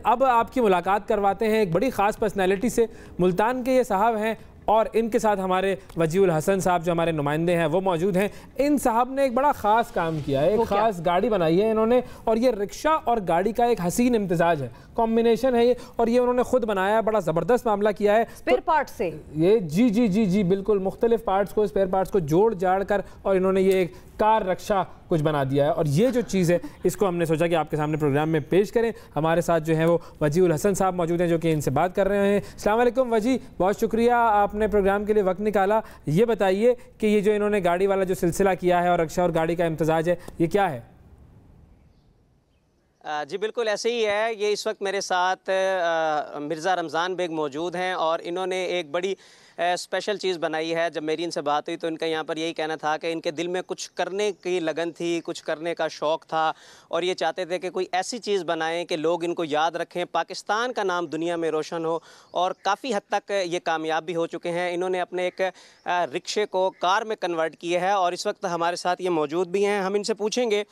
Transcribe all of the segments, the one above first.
अब आपकी मुलाकात करवाते हैं एक बड़ी ख़ास पर्सनैलिटी से। मुल्तान के ये साहब हैं और इनके साथ हमारे वजीउल हसन साहब जो हमारे नुमाइंदे हैं वो मौजूद हैं। इन साहब ने एक बड़ा ख़ास काम किया है, एक ख़ास गाड़ी बनाई है इन्होंने, और ये रिक्शा और गाड़ी का एक हसीन इम्तिजाज है, कॉम्बिनेशन है ये, और ये उन्होंने खुद बनाया है। बड़ा ज़बरदस्त मामला किया है स्पेयर पार्ट से ये। जी जी जी जी बिल्कुल, मुख्तलिफ पार्ट्स को, स्पेयर पार्ट्स को जोड़ जाड़ कर और इन्होंने ये एक कार रक्षा कुछ बना दिया है। और ये जो चीज़ है इसको हमने सोचा कि आपके सामने प्रोग्राम में पेश करें। हमारे साथ जो है वो वजीउल हसन साहब मौजूद हैं जो कि इनसे बात कर रहे हैं। अस्सलाम वालेकुम वजी, बहुत शुक्रिया आपने प्रोग्राम के लिए वक्त निकाला। ये बताइए कि ये जो इन्होंने गाड़ी वाला जो सिलसिला किया है और रक्षा और गाड़ी का इम्तजाज है, ये क्या है? जी बिल्कुल ऐसे ही है। ये इस वक्त मेरे साथ मिर्ज़ा रमज़ान बेग मौजूद हैं और इन्होंने एक बड़ी स्पेशल चीज़ बनाई है। जब मेरी इनसे बात हुई तो इनका यहाँ पर यही कहना था कि इनके दिल में कुछ करने की लगन थी, कुछ करने का शौक़ था और ये चाहते थे कि कोई ऐसी चीज़ बनाएं कि लोग इनको याद रखें, पाकिस्तान का नाम दुनिया में रोशन हो। और काफ़ी हद तक ये कामयाब भी हो चुके हैं। इन्होंने अपने एक रिक्शे को कार में कन्वर्ट किया है और इस वक्त हमारे साथ ये मौजूद भी हैं। हम इनसे पूछेंगे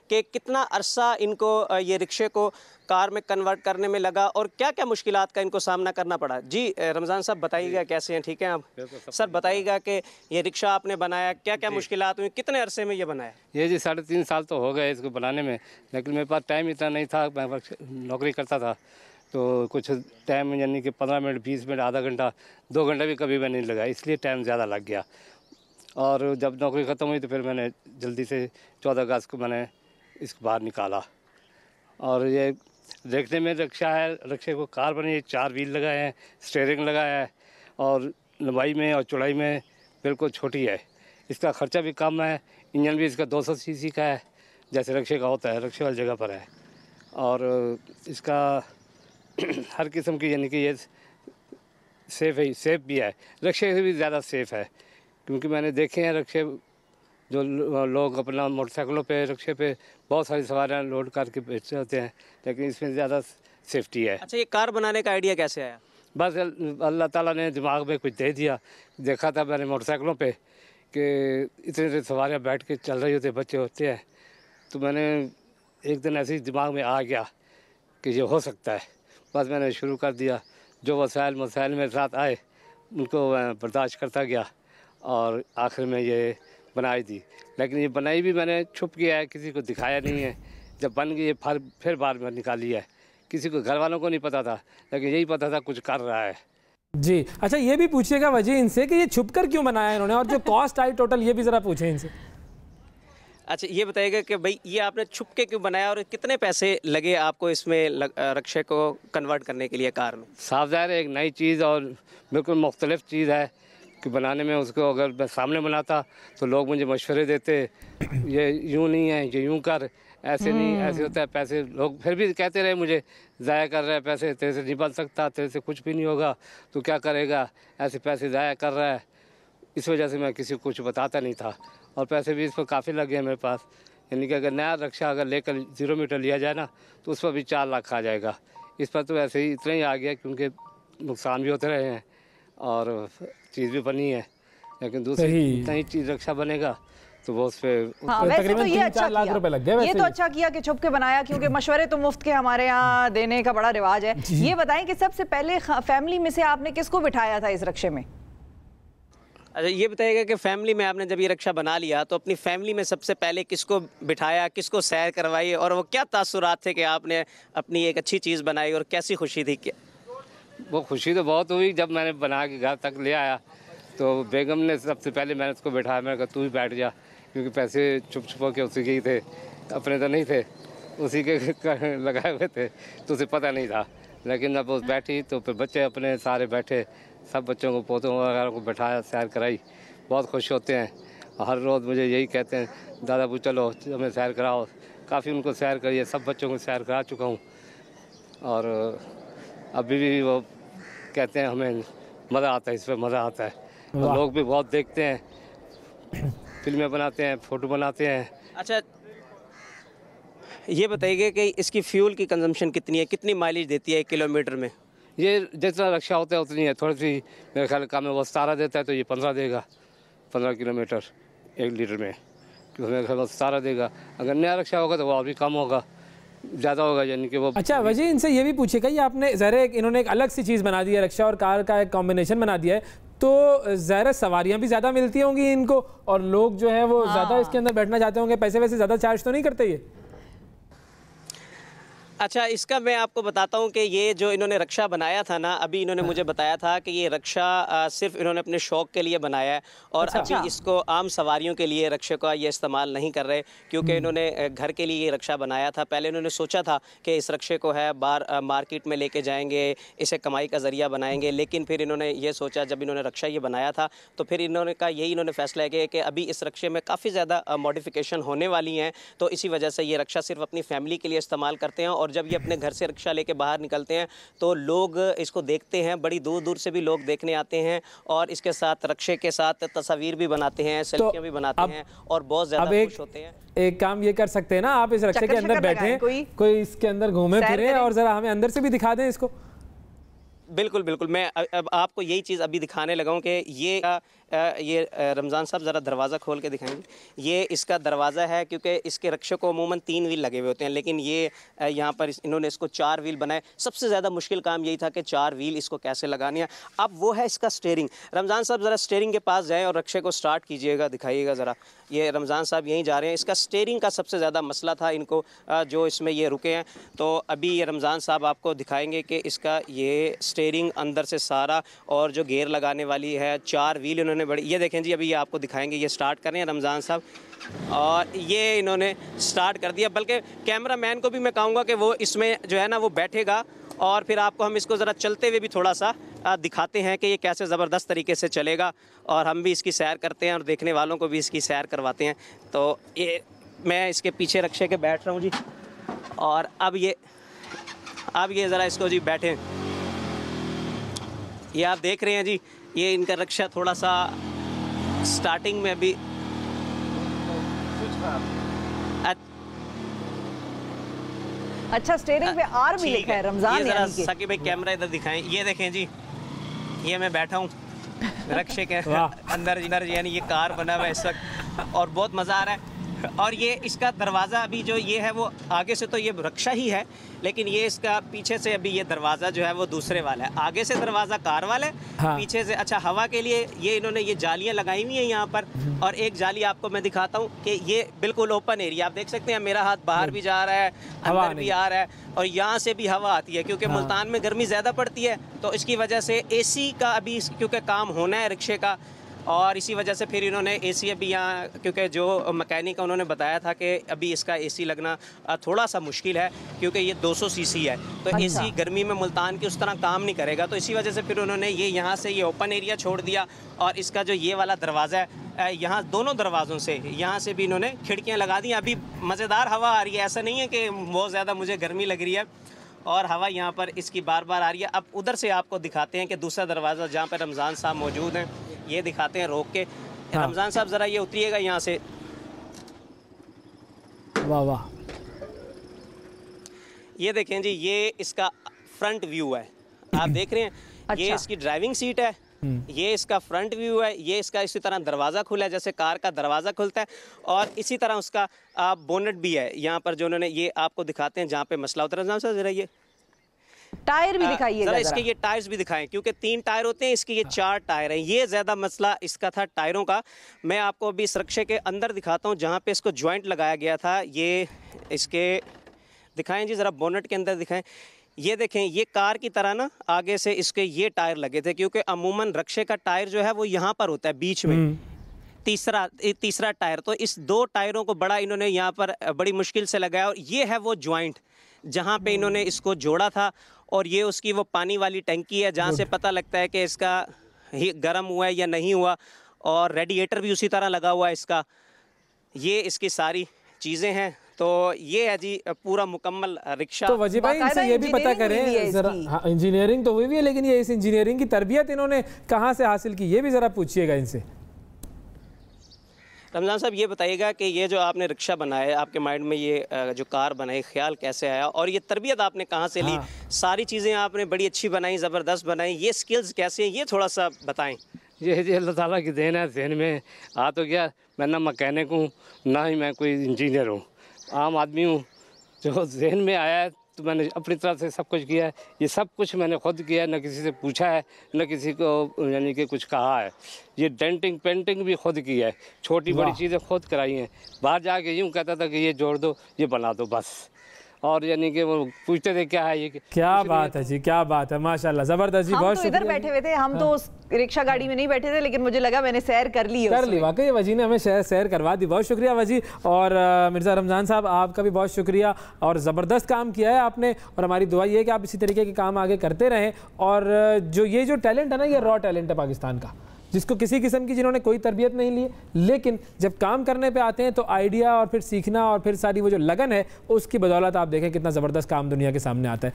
कि कितना अरसा इनको ये रिक्शे को कार में कन्वर्ट करने में लगा और क्या क्या मुश्किलात का इनको सामना करना पड़ा। जी रमज़ान साहब बताइएगा, कैसे हैं, ठीक हैं आप? सर बताइएगा कि ये रिक्शा आपने बनाया, क्या क्या मुश्किलात हुई, कितने अरसे में ये बनाया? ये जी 3.5 साल तो हो गए इसको बनाने में, लेकिन मेरे पास टाइम इतना नहीं था। मैं नौकरी करता था तो कुछ टाइम यानी कि 15 मिनट, 20 मिनट, आधा घंटा, 2 घंटा भी कभी मैं नहीं लगा, इसलिए टाइम ज़्यादा लग गया। और जब नौकरी ख़त्म हुई तो फिर मैंने जल्दी से 14 अगस्त को मैंने इसको बाहर निकाला। और ये देखने में रिक्शा है, रिक्शे को कार बनी है, 4 व्हील लगाए हैं, स्टीयरिंग लगाया है और लंबाई में और चौड़ाई में बिल्कुल छोटी है। इसका ख़र्चा भी कम है। इंजन भी इसका 200 सीसी का है, जैसे रिक्शे का होता है, रिक्शे वाली जगह पर है। और इसका हर किस्म की यानी कि ये सेफ़ भी है, रिक्शे से भी ज़्यादा सेफ़ है। क्योंकि मैंने देखे हैं रिक्शे जो लोग अपना मोटरसाइकिलों पे, रिक्शे पे बहुत सारी सवारियाँ लोड करके बेचते होते हैं, लेकिन इसमें ज़्यादा सेफ्टी है। अच्छा, ये कार बनाने का आइडिया कैसे आया? बस अल्लाह ताला ने दिमाग में कुछ दे दिया। देखा था मैंने मोटरसाइकिलों पे कि इतने सवारियाँ बैठ के चल रही होते, बच्चे होते हैं, तो मैंने एक दिन ऐसे ही दिमाग में आ गया कि ये हो सकता है। बस मैंने शुरू कर दिया। जो मसाइल मेरे साथ आए उनको बर्दाश्त करता गया और आखिर में ये बनाई दी। लेकिन ये बनाई भी मैंने छुप किया है, किसी को दिखाया नहीं है। जब बन गई ये फिर बाहर में निकाली है। किसी को, घर वालों को नहीं पता था, लेकिन यही पता था कुछ कर रहा है। जी अच्छा, ये भी पूछिएगा वजह इनसे कि ये छुप कर क्यों बनाया इन्होंने, और जो कॉस्ट आई टोटल ये भी ज़रा पूछें इनसे। अच्छा ये बताइएगा कि भाई ये आपने छुप के क्यों बनाया और कितने पैसे लगे आपको इसमें रिक्शे को कन्वर्ट करने के लिए कार में? साफ ज़ाहिर है एक नई चीज़ और बिल्कुल मुख्तलिफ चीज़ है कि बनाने में। उसको अगर मैं सामने बनाता तो लोग मुझे मशवरे देते, ये यूँ नहीं है, ये यूँ कर, ऐसे नहीं, ऐसे होता है। पैसे लोग फिर भी कहते रहे मुझे, ज़ाया कर रहा है पैसे, तेरे से नहीं बन सकता, तेरे से कुछ भी नहीं होगा, तो क्या करेगा, ऐसे पैसे ज़ाया कर रहा है। इस वजह से मैं किसी को कुछ बताता नहीं था और पैसे भी इस पर काफ़ी लग गए मेरे पास। यानी कि अगर नया रिक्शा अगर लेकर 0 मीटर लिया जाए ना तो उस पर भी 4 लाख आ जाएगा। इस पर तो ऐसे ही इतना ही आ गया क्योंकि नुकसान भी होते रहे हैं और चीज़ भी बनी है। लेकिन दूसरी नई चीज़ रिक्शा बनेगा तो वो उस पर हाँ, वैसे तो ये अच्छा लाख रुपए लग गए। ये तो अच्छा किया कि छुप के बनाया, क्योंकि मशवरे तो मुफ्त के हमारे यहाँ देने का बड़ा रिवाज है। ये बताएं कि सबसे पहले फैमिली में से आपने किसको बिठाया था इस रिक्शे में? अच्छा ये बताइएगा कि फैमिली में आपने जब ये रिक्शा बना लिया तो अपनी फैमिली में सबसे पहले किसको बिठाया, किसको सैर करवाई और वो क्या तासुरात थे कि आपने अपनी एक अच्छी चीज़ बनाई और कैसी खुशी थी? क्या वो खुशी तो बहुत हुई जब मैंने बना के घर तक ले आया तो बेगम ने सबसे पहले मैंने उसको बैठाया। मैंने कहा तू भी बैठ जा, क्योंकि पैसे छुप छुपा के उसी के ही थे, अपने तो नहीं थे, उसी के लगाए हुए थे तो उसे पता नहीं था। लेकिन जब वो बैठी तो फिर बच्चे अपने सारे बैठे, सब बच्चों को, पोतों वगैरह को बैठाया, सैर कराई। बहुत खुश होते हैं। हर रोज़ मुझे यही कहते हैं, दादा पूछ चलो हमें सैर कराओ। काफ़ी उनको सैर करिए, सब बच्चों को सैर करा चुका हूँ और अभी भी वो कहते हैं हमें मज़ा आता है, इस पर मज़ा आता है। लोग भी बहुत देखते हैं, फिल्में बनाते हैं, फ़ोटो बनाते हैं। अच्छा ये बताइए कि इसकी फ्यूल की कंजम्पशन कितनी है, कितनी माइलेज देती है 1 किलोमीटर में? ये जितना रिक्शा होता है उतनी है, थोड़ी सी मेरे ख्याल कम है। वो 17 देता है तो ये 15 देगा, 15 किलोमीटर 1 लीटर में, क्योंकि मेरे ख्याल 17 देगा। अगर नया रिक्शा होगा तो वो और भी कम होगा, ज़्यादा होगा, यानी कि वो। अच्छा वजी, इनसे ये भी पूछेगा, ये आपने ज़रा इन्होंने एक अलग सी चीज़ बना दी है, रक्षा और कार का एक कॉम्बिनेशन बना दिया है, तो ज़रा सवारियाँ भी ज़्यादा मिलती होंगी इनको, और लोग जो है वो ज़्यादा इसके अंदर बैठना चाहते होंगे, पैसे वैसे ज़्यादा चार्ज तो नहीं करते ये? अच्छा, इसका मैं आपको बताता हूँ कि ये जो इन्होंने रक्षा बनाया था ना, अभी इन्होंने मुझे बताया था कि ये रक्षा सिर्फ इन्होंने अपने शौक़ के लिए बनाया है, और अभी इसको आम सवारियों के लिए रक्षा का ये इस्तेमाल नहीं कर रहे, क्योंकि इन्होंने घर के लिए ये रक्षा बनाया था। पहले इन्होंने सोचा था कि इस रक्षे को है मार्केट में लेके जाएंगे, इसे कमाई का ज़रिया बनाएंगे, लेकिन फिर इन्होंने ये सोचा, जब इन्होंने रक्षा ये बनाया था तो फिर इन्होंने कहा, यही इन्होंने फैसला किया कि अभी इस रक्षे में काफ़ी ज़्यादा मॉडिफिकेशन होने वाली हैं, तो इसी वजह से ये रक्षा सिर्फ अपनी फैमिली के लिए इस्तेमाल करते हैं। और जब ये अपने घर से रक्षा लेके बाहर निकलते हैं तो लोग इसको देखते हैं, बड़ी दूर दूर से भी लोग देखने आते हैं, और इसके साथ रक्षे के साथ तस्वीर भी बनाते हैं, सेल्फियां भी बनाते हैं, और बहुत ज़्यादा खुश होते हैं। एक काम ये कर सकते हैं ना, आप इस रक्षे के अंदर बैठे, कोई इसके अंदर घूमे फिरे और जरा हमें अंदर से भी दिखा दें इसको। बिल्कुल बिल्कुल, मैं अब आपको यही चीज़ अभी दिखाने लगा हूँ कि ये रमज़ान साहब ज़रा दरवाज़ा खोल के दिखाएंगे। ये इसका दरवाज़ा है, क्योंकि इसके रक्षे को अमूमन 3 व्हील लगे हुए होते हैं, लेकिन ये यहाँ पर इन्होंने इसको 4 व्हील बनाए। सबसे ज़्यादा मुश्किल काम यही था कि 4 व्हील इसको कैसे लगानी है। अब वो है इसका स्टीयरिंग। रमज़ान साहब ज़रा स्टीयरिंग के पास जाएँ और रक्षे को स्टार्ट कीजिएगा, दिखाइएगा ज़रा। ये रमज़ान साहब यहीं जा रहे हैं। इसका स्टीयरिंग का सबसे ज़्यादा मसला था इनको, जो इसमें ये रुके हैं। तो अभी ये रमज़ान साहब आपको दिखाएंगे कि इसका ये स्टीयरिंग अंदर से सारा, और जो गेयर लगाने वाली है, 4 व्हील इन्होंने बड़ी, ये देखें जी, अभी ये आपको दिखाएंगे। ये स्टार्ट कर रहे हैं रमज़ान साहब, और ये इन्होंने स्टार्ट कर दिया। बल्कि कैमरा मैन को भी मैं कहूँगा कि वो इसमें जो है ना वो बैठेगा, और फिर आपको हम इसको ज़रा चलते हुए भी थोड़ा सा दिखाते हैं कि ये कैसे ज़बरदस्त तरीके से चलेगा, और हम भी इसकी सैर करते हैं और देखने वालों को भी इसकी सैर करवाते हैं। तो ये मैं इसके पीछे रक्षे के बैठ रहा हूँ जी, और अब ये ज़रा इसको जी बैठें। ये आप देख रहे हैं जी, ये इनका रक्षा थोड़ा सा स्टार्टिंग में अभी अच्छा, स्टीयरिंग पे आर भी लिखा है रमज़ान। ये जरा साकिब भाई कैमरा इधर दिखाएं। ये देखें जी, ये मैं बैठा हूँ रक्षे के अंदर, यानी ये कार बना हुआ है इस वक्त, और बहुत मज़ा आ रहा है। और ये इसका दरवाज़ा अभी जो ये है वो आगे से तो ये रक्षा ही है, लेकिन ये इसका पीछे से अभी ये दरवाज़ा जो है वो दूसरे वाला है। आगे से दरवाज़ा कार वाला है, हाँ। पीछे से अच्छा हवा के लिए ये इन्होंने ये जालियाँ लगाई हुई हैं यहाँ पर, और एक जाली आपको मैं दिखाता हूँ कि ये बिल्कुल ओपन एरिया, आप देख सकते हैं मेरा हाथ बाहर भी जा रहा है, अंदर भी आ रहा है, और यहाँ से भी हवा आती है, क्योंकि मुल्तान में गर्मी ज़्यादा पड़ती है, तो इसकी वजह से AC का अभी क्योंकि काम होना है रिक्शे का, और इसी वजह से फिर इन्होंने AC अभी यहाँ, क्योंकि जो मैकेनिक है उन्होंने बताया था कि अभी इसका AC लगना थोड़ा सा मुश्किल है, क्योंकि ये 200 cc है, तो अच्छा। AC गर्मी में मुल्तान की उस तरह काम नहीं करेगा, तो इसी वजह से फिर उन्होंने ये यहाँ से ये ओपन एरिया छोड़ दिया, और इसका जो ये वाला दरवाज़ा है, यहाँ दोनों दरवाज़ों से यहाँ से भी इन्होंने खिड़कियाँ लगा दी। अभी मज़ेदार हवा आ रही है, ऐसा नहीं है कि बहुत ज़्यादा मुझे गर्मी लग रही है, और हवा यहाँ पर इसकी बार बार आ रही है। अब उधर से आपको दिखाते हैं कि दूसरा दरवाज़ा जहाँ पर रमज़ान साहब मौजूद हैं, ये दिखाते हैं रोक के। हाँ। रमज़ान साहब ज़रा ये उतरिएगा यहाँ से। वाह वाह, ये देखें जी, ये इसका फ्रंट व्यू है, आप देख रहे हैं। अच्छा। ये इसकी ड्राइविंग सीट है, ये इसका फ्रंट व्यू है, ये इसका इसी तरह दरवाज़ा खुला है जैसे कार का दरवाज़ा खुलता है, और इसी तरह उसका बोनेट भी है यहाँ पर, जो उन्होंने ये आपको दिखाते हैं जहाँ पे मसला होता है। जरा ये टायर भी दिखाइए जरा, इसके ये टायर्स भी दिखाएं, क्योंकि 3 टायर होते हैं, इसके ये 4 टायर हैं। ये ज़्यादा मसला इसका था टायरों का। मैं आपको अभी इस रक्षे के अंदर दिखाता हूँ जहाँ पे इसको जॉइंट लगाया गया था। ये इसके दिखाएं जी, ज़रा बोनेट के अंदर दिखाएं। ये देखें, ये कार की तरह ना आगे से इसके ये टायर लगे थे, क्योंकि अमूमन रक्षे का टायर जो है वो यहाँ पर होता है बीच में, तीसरा टायर। तो इस 2 टायरों को बड़ा इन्होंने यहाँ पर बड़ी मुश्किल से लगाया, और ये है वो जॉइंट जहाँ पे इन्होंने इसको जोड़ा था, और ये उसकी वो पानी वाली टंकी है जहाँ से पता लगता है कि इसका ही गर्म हुआ है या नहीं हुआ, और रेडिएटर भी उसी तरह लगा हुआ है इसका। ये इसकी सारी चीज़ें हैं। तो ये है जी पूरा मुकम्मल रिक्शा। तो वजी भाई इनसे ये भी पता करें जरा, हाँ, इंजीनियरिंग तो हुई भी है, लेकिन ये इस इंजीनियरिंग की तरबियत इन्होंने कहाँ से हासिल की, ये भी ज़रा पूछिएगा इनसे। रमज़ान साहब ये बताइएगा कि ये जो आपने रिक्शा बनाया, आपके माइंड में ये जो कार बनाई, ख्याल कैसे आया, और ये तरबियत आपने कहाँ से ली? सारी चीज़ें आपने बड़ी अच्छी बनाई, ज़बरदस्त बनाई, ये स्किल्स कैसे हैं, ये थोड़ा सा बताएं। ये जी अल्लाह ताला की देन है, जहन में आ तो गया। मैं ना मैकेनिक हूँ, ना ही मैं कोई इंजीनियर हूँ, आम आदमी हूँ। जो जहन में आया है तो मैंने अपनी तरफ से सब कुछ किया है। ये सब कुछ मैंने खुद किया है, न किसी से पूछा है, न किसी को यानी कि कुछ कहा है। ये डेंटिंग पेंटिंग भी खुद की है, छोटी बड़ी चीज़ें खुद कराई हैं। बाहर जाके यूँ कहता था कि ये जोड़ दो, ये बना दो बस, और यानी कि वो पूछते थे क्या है ये। क्या बात है जी, क्या बात है, माशाल्लाह, जबरदस्त जी। बहुत हम तो इधर बैठे हुए थे, हम तो उस रिक्शा गाड़ी में नहीं बैठे थे, लेकिन मुझे लगा मैंने सैर कर ली वाकई वजी ने हमें सैर करवा दी। बहुत शुक्रिया वजी। और मिर्ज़ा रमज़ान साहब, आपका भी बहुत शुक्रिया, और ज़बरदस्त काम किया है आपने, और हमारी दुआ ये है कि आप इसी तरीके के काम आगे करते रहें। और जो टैलेंट है ना, ये रॉ टैलेंट है पाकिस्तान का, जिसको किसी किस्म की, जिन्होंने कोई तरबियत नहीं ली, लेकिन जब काम करने पे आते हैं तो आइडिया और फिर सीखना और फिर सारी वो जो लगन है, उसकी बदौलत आप देखें कितना ज़बरदस्त काम दुनिया के सामने आता है।